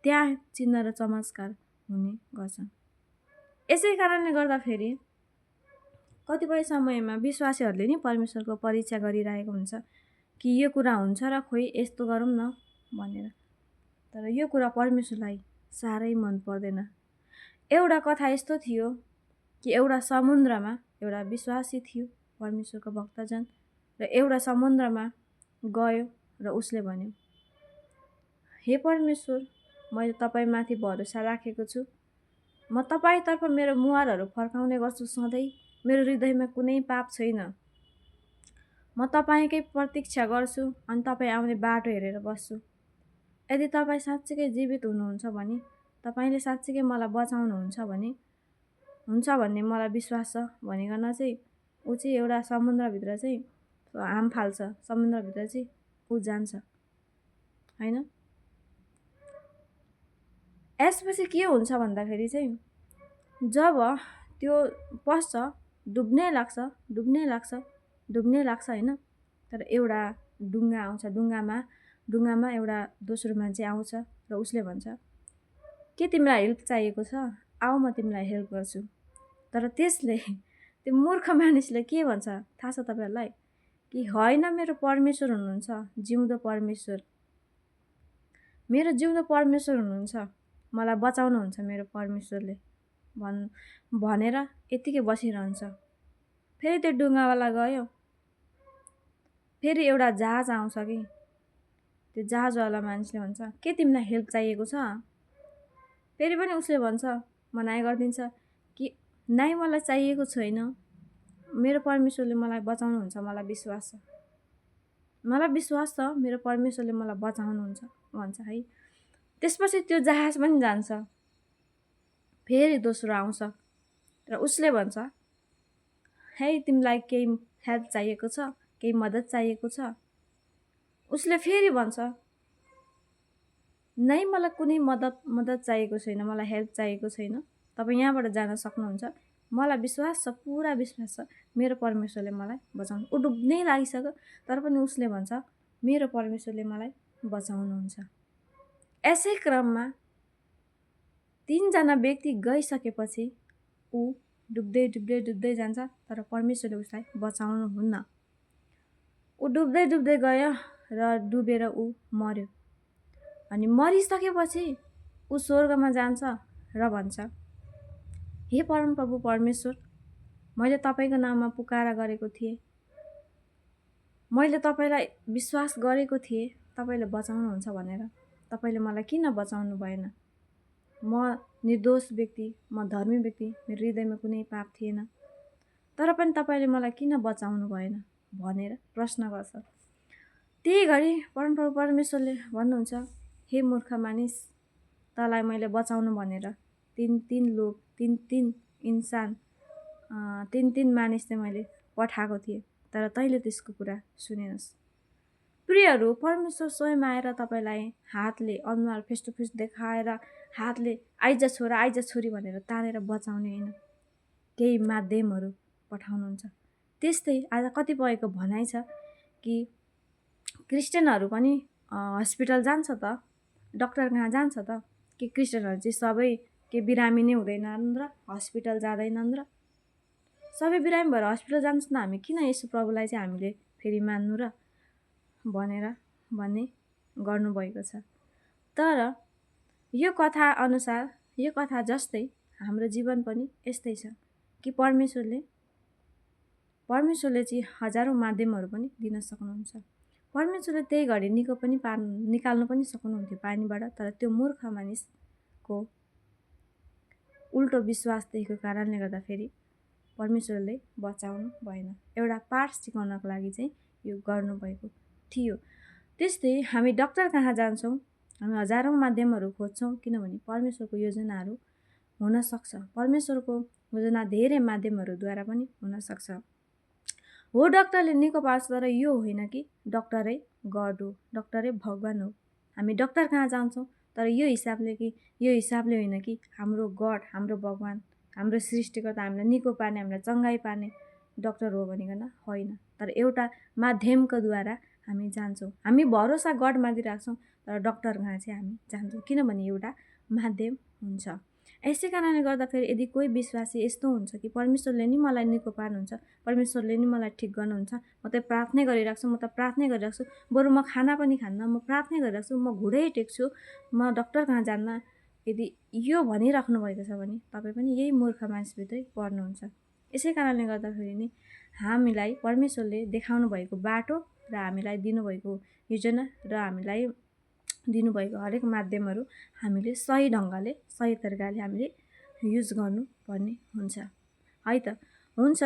त्यहाँ चिन्ह र चमत्कार हुने गर्छ। यसै कारणले गर्दाखेरि कतिपय समयमा विश्वासीहरूले नि परमेश्वरको परीक्षा गरिरहेको हुन्छ कि यो कुरा हुन्छ र खोइ यस्तो गरौँ न भनेर। तर यो कुरा परमेश्वरलाई साह्रै मन पर्दैन। एउटा कथा यस्तो थियो कि एउटा समुद्रमा एउटा विश्वासी थियो, परमेश्वरको भक्तजन, र एउटा समुद्रमा गयो र उसले भन्यो, हे परमेश्वर, मैले तपाईमाथि भरोसा राखेको छु, म तपाईतर्फ मेरो मुहारहरू फर्काउने गर्छु सधैँ, मेरो हृदयमा कुनै पाप छैन, म तपाईकै प्रतीक्षा गर्छु अनि तपाईँ आउने बाटो हेरेर बस्छु। यदि तपाईँ साँच्चीकै जीवित हुनुहुन्छ भने, तपाईले साँच्चीकै मलाई बचाउनुहुन्छ भने, हुन्छ भन्ने मलाई विश्वास छ भनिकन चाहिँ ऊ चाहिँ एउटा समुद्रभित्र चाहिँ हाम फाल्छ, समुद्रभित्र चाहिँ ऊ जान्छ हैन। यसपछि के हुन्छ भन्दाखेरि चाहिँ जब त्यो पस्छ, डुब्नै लाग्छ हैन। तर एउटा डुङ्गा आउँछ, डुङ्गामा एउटा दोस्रो मान्छे आउँछ र उसले भन्छ, के तिमीलाई हेल्प चाहिएको छ? आऊ म तिमीलाई हेल्प गर्छु। तर त्यसले त्यो मूर्ख मानिसले के भन्छ थाहा छ तपाईहरुलाई? कि होइन, मेरो परमेश्वर हुनुहुन्छ, जिउँदो परमेश्वर, मेरो जिउँदो परमेश्वर हुनुहुन्छ, मलाई बचाउनुहुन्छ मेरो परमेश्वरले भनेर यतिकै बसिरहन्छ। फेरि त्यो डुङ्गावाला गयो, फेरि एउटा जहाज आउँछ कि, त्यो जहाजवाला मान्छेले भन्छ, के तिमीलाई हेल्प चाहिएको छ? फेरि पनि उसले भन्छ, मनाइ गरिदिन्छ कि नाइ, मलाई चाहिएको छैन, मेरो परमेश्वरले मलाई बचाउनुहुन्छ, मलाई विश्वास छ मेरो परमेश्वरले मलाई बचाउनुहुन्छ भन्छ है। त्यसपछि त्यो जहाज पनि जान्छ, फेरि दोस्रो आउँछ र उसले भन्छ, हे तिमीलाई केही हेल्प चाहिएको छ, केही मद्दत चाहिएको छ? उसले फेरि भन्छ, नै मलाई कुनै मद्दत चाहिएको छैन, मलाई हेल्प चाहिएको छैन, तपाईँ यहाँबाट जान सक्नुहुन्छ, मलाई विश्वास छ, पुरा विश्वास छ मेरो परमेश्वरले मलाई बचाउनु। ऊ डुब्नै लागिसक्यो तर पनि उसले भन्छ, मेरो परमेश्वरले मलाई बचाउनुहुन्छ। यसै क्रममा 3 जना व्यक्ति गइसकेपछि ऊ डुब्दै जान्छ, तर परमेश्वरले उसलाई बचाउनु हुन्न। ऊ डुब्दै गयो र डुबेर ऊ मर्यो। अनि मरिसकेपछि ऊ स्वर्गमा जान्छ र भन्छ, हे परमप्रभु परमेश्वर, मैले तपाईको नाममा पुकारा गरेको थिएँ, मैले तपाईलाई विश्वास गरेको थिएँ तपाईले बचाउनुहुन्छ भनेर, तपाईले मलाई किन बचाउनु भएन? म निर्दोष व्यक्ति, म धर्मी व्यक्ति, मेरो हृदयमा कुनै पाप थिएन, तर पनि तपाईले मलाई किन बचाउनु भएन भनेर प्रश्न गर्छ। त्यही घडी परमप्रभु परमेश्वरले भन्नुहुन्छ, हे मूर्ख मानिस, तँलाई मैले बचाउनु भनेर तीन लोग, तीन इन्सान, तीन मानिस चाहिँ मैले पठाएको थिएँ, तर तैँले त्यसको कुरा सुनेनस्। प्रियहरू, परमेश्वर स्वयं आएर तपाईलाई हातले, अनुहार फेस टु फेस देखाएर हातले आइज छोरा, आइज छोरी भनेर तानेर बचाउने होइन, केही माध्यमहरू पठाउनुहुन्छ। त्यस्तै आज कतिपयको भनाइ छ कि क्रिस्चियनहरू पनि हस्पिटल जान्छ त, डाक्टर कहाँ जान्छ त, कि क्रिस्चियनहरू चाहिँ सबै के बिरामी नै हुँदैनन् र हस्पिटल जाँदैनन् र? सबै बिरामी भएर हस्पिटल जान्छ न, हामी किन यसो प्रभुलाई चाहिँ हामीले फेरि मान्नु र भनेर भन्ने गर्नुभएको छ। तर यो कथा अनुसार, यो कथा जस्तै हाम्रो जीवन पनि यस्तै छ कि परमेश्वरले चाहिँ हजारौं माध्यमहरू पनि दिन सक्नुहुन्छ। परमेश्वरले त्यही घडी निकाल्नु पनि सक्नुहुन्थ्यो पानीबाट, तर त्यो मूर्ख मानिसको उल्टो विश्वास देखेको कारणले गर्दाखेरि परमेश्वरले बचाउनु भएन। एउटा पाठ सिकाउनको लागि चाहिँ यो गर्नुभएको थियो। त्यस्तै हामी डाक्टर कहाँ जान्छौँ, हामी हजारौं माध्यमहरू खोज्छौँ, किनभने परमेश्वरको योजनाहरू हुन सक्छ, परमेश्वरको योजना धेरै माध्यमहरूद्वारा पनि हुन सक्छ। हो, डाक्टरले निको पार्छ, तर यो होइन कि डाक्टरै गड हो, डाक्टरै भगवान हो। हामी डाक्टर कहाँ जान्छौँ तर यो हिसाबले होइन कि हाम्रो गड, हाम्रो भगवान, हाम्रो सृष्टिकर्ता हामीलाई निको पार्ने, हामीलाई चङ्गाई पार्ने डाक्टर हो भनिकन होइन, तर एउटा माध्यमको द्वारा हामी जान्छौँ, हामी भरोसा गडमा दिइराख्छौँ, तर डक्टर कहाँ चाहिँ हामी जान्छौँ, किनभने एउटा माध्यम हुन्छ। यसै कारणले गर्दाखेरि यदि कोही विश्वासी यस्तो हुन्छ कि परमेश्वरले नि मलाई निको पार्नुहुन्छ, परमेश्वरले नि मलाई ठिक गर्नुहुन्छ, म त प्रार्थना गरिराख्छु, म त प्रार्थना गरिराख्छु, बरु म खाना पनि खान्न, म प्रार्थना गरिराख्छु, म घुँडै टेक्छु, म डक्टर कहाँ जान्न, यदि यो भनिराख्नु भएको छ भने तपाईँ पनि यही मूर्ख मानिसभित्रै पर्नुहुन्छ। यसै कारणले गर्दाखेरि नि हामीलाई परमेश्वरले देखाउनु भएको बाटो र हामीलाई दिनुभएको योजना र हामीलाई दिनुभएको हरेक माध्यमहरू हामीले सही ढङ्गले सही तरिकाले हामीले युज गर्नुपर्ने हुन्छ है त। हुन्छ,